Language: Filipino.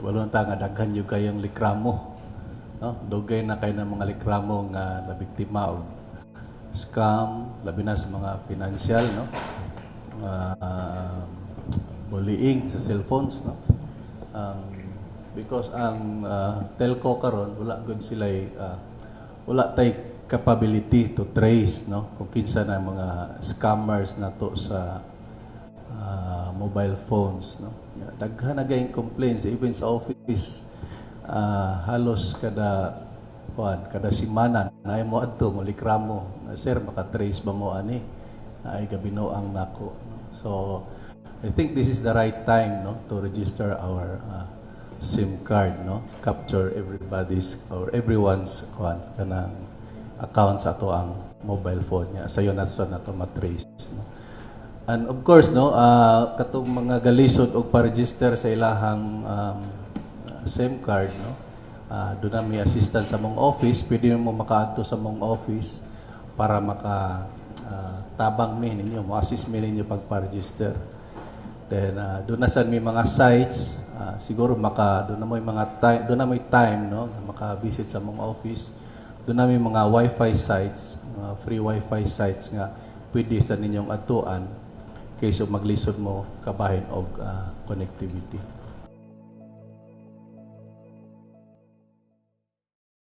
Kabalo ta nga daghan yung kayong likramo, no? Dugay na kayo ng mga likramo nga nabiktima og scam, labi na sa mga financial, no? Bullying sa cellphones, no? Because ang telco karon wala gud sila wala tay capability to trace, no, kung kinsa na mga scammers nato sa mobile phones, no. Daghan na gayong complaints even sa office. Halos kada semana na mo adto mo likramo, sir maka-trace ba mo ani ay gabinoang nako, no? So I think this is the right time, no, to register our SIM card, no, capture everybody's or everyone's kanang account sa ato ang mobile phone niya. Sayo na sa nato matrace, no. And of course, no, katong mga galisod og pa-register sa ilahang SIM card, no, doon na may assistance sa mong office. Pwede mo makaadto sa mong office para tabang mi ninyo, mo assist mi ninyo pagpa-register. Then doon na sa may mga sites, siguro doon na may mga time, doon na may time, no, maka-visit sa mong office. Doon na may mga Wi-Fi sites, free Wi-Fi sites nga pwede sa ninyong atuan kaysa maglisod mo kabahin og connectivity.